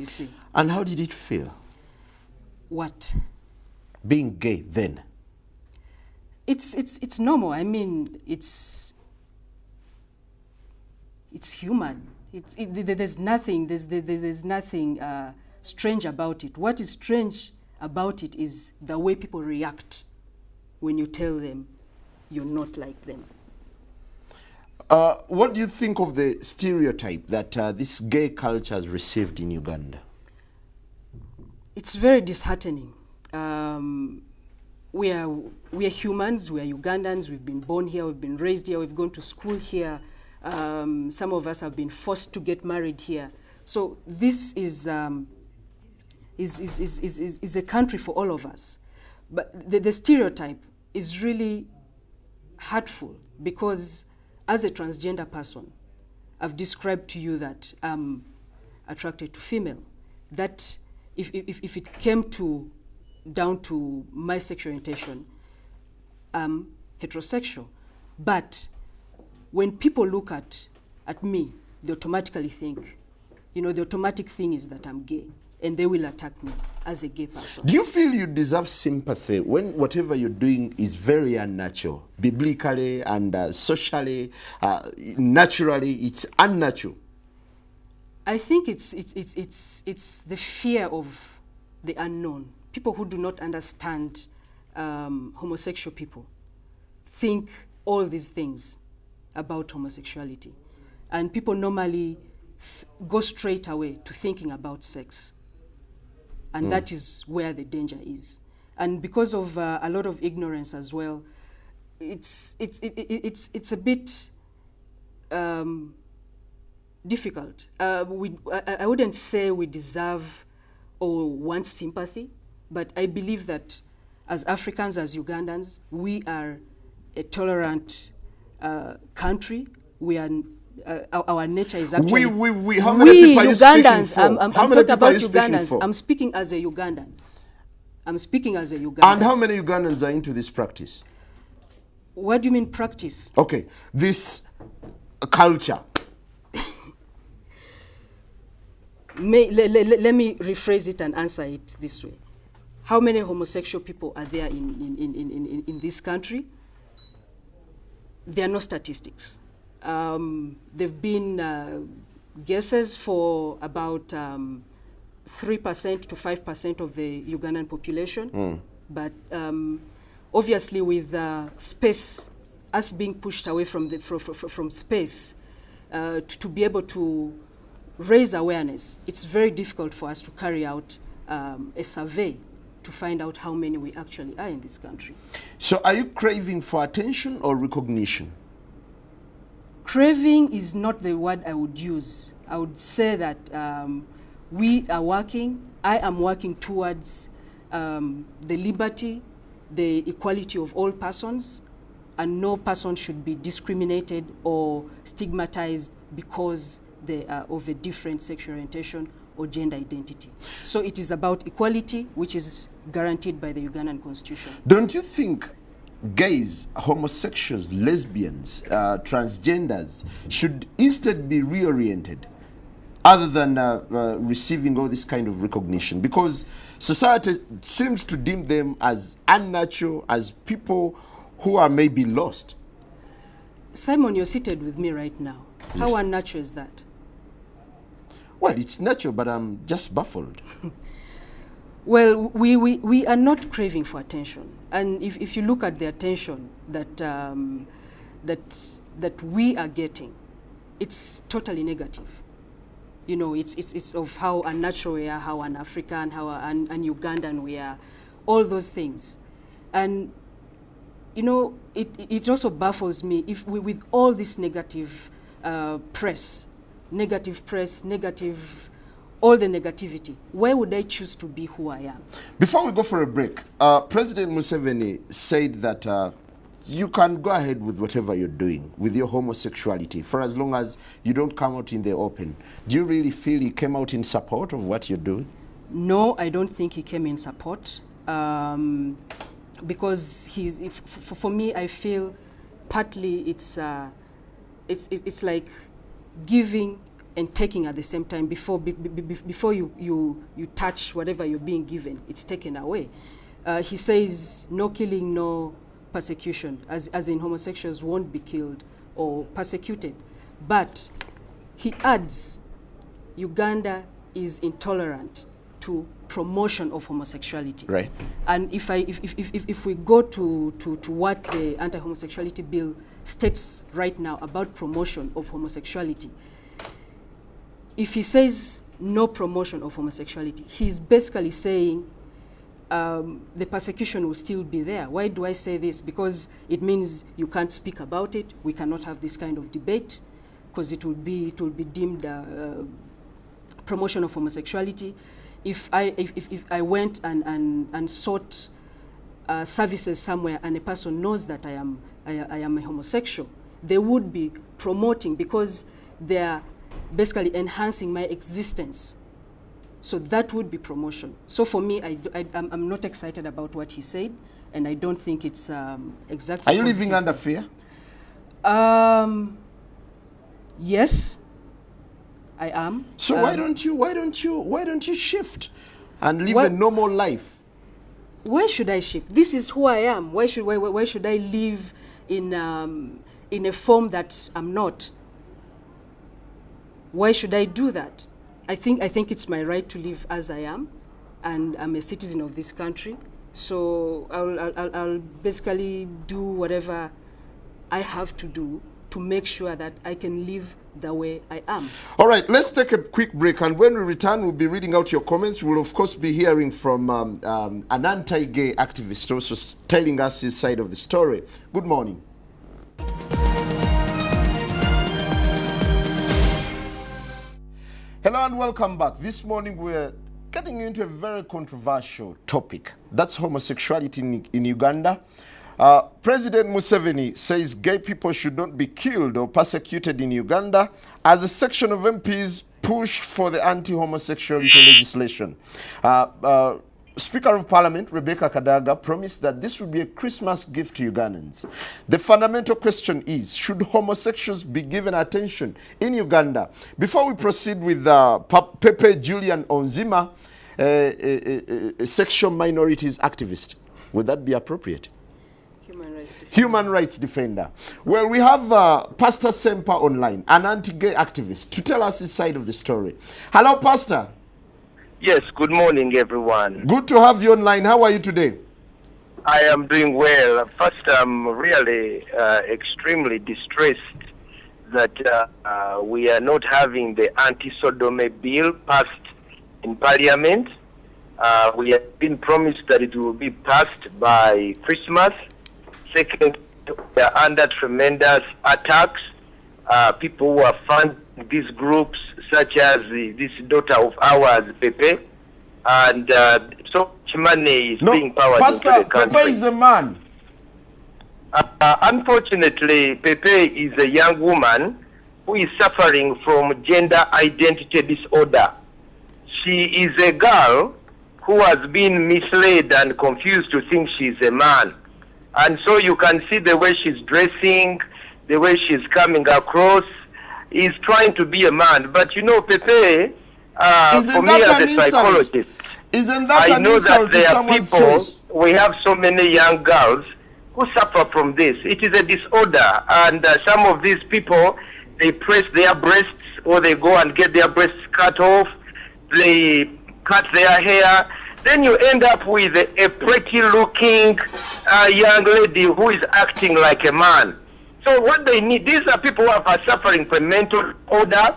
you see. And how did it feel? What? Being gay then? It's normal. I mean, it's human. There's nothing strange about it. What is strange about it is the way people react when you tell them you're not like them. What do you think of the stereotype that this gay culture has received in Uganda? It's very disheartening. We are humans, we are Ugandans, we've been born here, we've been raised here, we've gone to school here. Some of us have been forced to get married here. So this is a country for all of us. But the stereotype is really hurtful because as a transgender person, I've described to you that I'm attracted to female. That if it came down to my sexual orientation, I'm heterosexual. But when people look at me, they automatically think, the automatic thing is that I'm gay, and they will attack me as a gay person. Do you feel you deserve sympathy when whatever you're doing is very unnatural, biblically and socially, naturally, it's unnatural? I think it's the fear of the unknown. People who do not understand homosexual people think all these things about homosexuality. And people normally go straight away to thinking about sex. And that is where the danger is. And because of a lot of ignorance as well, it's a bit difficult. I wouldn't say we deserve or want sympathy, but I believe that as Africans, as Ugandans, we are a tolerant country. We are our nature is actually. How many people are you Ugandans, speaking for? I'm talking about Ugandans. I'm speaking as a Ugandan. And how many Ugandans are into this practice? What do you mean practice? Okay, this culture. Let me rephrase it and answer it this way. How many homosexual people are there in this country? There are no statistics. There have been guesses for about 3% to 5% of the Ugandan population. But obviously with space, us being pushed away from space, to be able to raise awareness, it's very difficult for us to carry out a survey to find out how many we actually are in this country. So are you craving for attention or recognition? Craving is not the word I would use. I would say that we are working, I am working towards the liberty, the equality of all persons, and no person should be discriminated or stigmatized because they are of a different sexual orientation or gender identity. So it is about equality, which is guaranteed by the Ugandan Constitution. Don't you think gays, homosexuals, lesbians, transgenders should instead be reoriented other than receiving all this kind of recognition? Because society seems to deem them as unnatural, as people who are maybe lost. Simon, you're seated with me right now. Yes. How unnatural is that? Well, it's natural, but I'm just baffled. Well, we are not craving for attention. And if you look at the attention that, that we are getting, it's totally negative. You know, it's of how unnatural we are, how un-African, how un-Ugandan we are, all those things. And, you know, it also baffles me if we, with all this negative press, all the negativity, why would I choose to be who I am? Before we go for a break, President Museveni said that you can go ahead with whatever you're doing with your homosexuality for as long as you don't come out in the open. Do you really feel he came out in support of what you're doing? No, I don't think he came in support because for me, I feel partly it's like giving and taking at the same time before you touch whatever you're being given. It's taken away. He says no killing, no persecution, as in homosexuals won't be killed or persecuted. But he adds Uganda is intolerant to promotion of homosexuality. Right. And if we go to what the anti-homosexuality bill states right now about promotion of homosexuality, if he says no promotion of homosexuality, he's basically saying the persecution will still be there. Why do I say this? Because it means you can't speak about it. We cannot have this kind of debate because it will be deemed promotion of homosexuality. If I went and sought services somewhere and a person knows that I am a homosexual, they would be promoting because they are basically enhancing my existence. So that would be promotion. So for me, I'm not excited about what he said, and I don't think it's exactly. Are you living under fear? Yes, I am. So why don't you shift and live a normal life? Where should I shift? This is who I am. Why should I live in a form that I'm not? Why should I do that? I think it's my right to live as I am, and I'm a citizen of this country. So I'll basically do whatever I have to do to make sure that I can live the way I am. All right, let's take a quick break, and when we return, we'll be reading out your comments. We'll, of course, be hearing from an anti-gay activist also telling us his side of the story. Good morning. Hello and welcome back. This morning we're getting into a very controversial topic. That's homosexuality in Uganda. President Museveni says gay people should not be killed or persecuted in Uganda as a section of MPs push for the anti-homosexuality legislation. Speaker of Parliament, Rebecca Kadaga, promised that this would be a Christmas gift to Ugandans. The fundamental question is, should homosexuals be given attention in Uganda? Before we proceed with Pepe Julian Onzima, a sexual minorities activist, would that be appropriate? Human rights defender. Well, we have Pastor Sempa online, an anti-gay activist, to tell us his side of the story. Hello, Pastor. Yes, good morning, everyone. Good to have you online. How are you today? I am doing well. First, I'm really extremely distressed that we are not having the anti-sodomy bill passed in Parliament. We have been promised that it will be passed by Christmas. Second, we are under tremendous attacks. People who are funding these groups, such as this daughter of ours, Pepe, and so much money is being powered Pastor, into the country. Pepe is a man. Unfortunately, Pepe is a young woman who is suffering from gender identity disorder. She is a girl who has been misled and confused to think she's a man. And so you can see the way she's dressing, the way she's coming across, is trying to be a man. But you know, Pepe, for me as a psychologist, I know that there are people, we have so many young girls who suffer from this. It is a disorder, and some of these people, they press their breasts, or they go and get their breasts cut off, they cut their hair. Then you end up with a pretty-looking young lady who is acting like a man. So what they need, these are people who are suffering from mental disorder.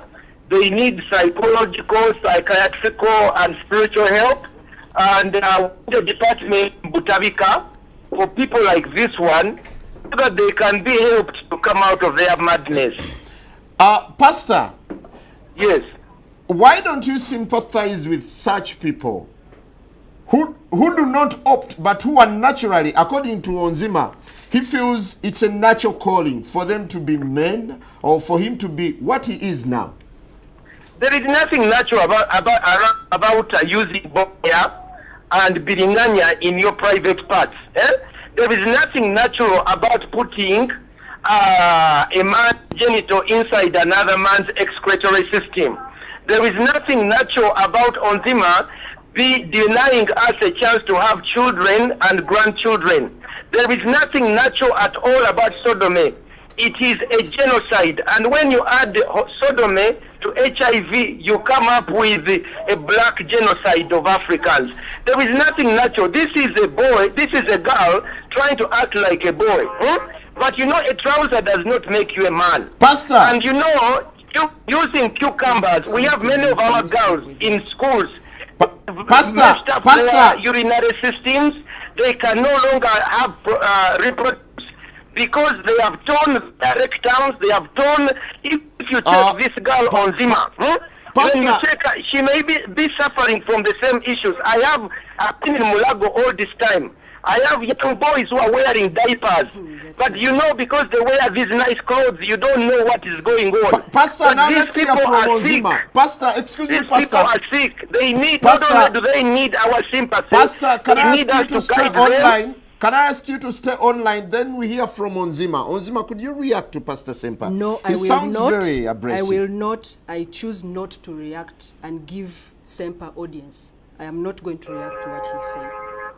They need psychological, psychiatrical, and spiritual help. And the department, Butabika, for people like this one, so that they can be helped to come out of their madness. Pastor. Yes. Why don't you sympathize with such people who do not opt, but who are naturally, according to Onzima, he feels it's a natural calling for them to be men, or for him to be what he is now? There is nothing natural about using boya and biringanya in your private parts. There is nothing natural about putting a man's genital inside another man's excretory system. There is nothing natural about Onzima be denying us a chance to have children and grandchildren. There is nothing natural at all about sodomy. It is a genocide. And when you add sodomy to HIV, you come up with a black genocide of Africans. There is nothing natural. This is a boy, this is a girl trying to act like a boy. But you know, a trouser does not make you a man. Pastor! And you know, using cucumbers, we have many of our girls in schools. Pastor! Urinary systems, they can no longer have reproduce because they have torn their rectums, they have torn. If you check this girl on Zima, when you check, she may be suffering from the same issues. I've been in Mulago all this time. I have young boys who are wearing diapers. But you know, because they wear these nice clothes, you don't know what is going on. Pastor, now let's hear from Onzima. Pastor, excuse me, Pastor. These people are sick. They need, Pastor, not only do they need our sympathy, Pastor, can I ask you to stay online? Them. Can I ask you to stay online? Then we hear from Onzima. Onzima, could you react to Pastor Sempa? No, I will not. He sounds very abrasive. I will not. I choose not to react and give Sempa audience. I am not going to react to what he's saying.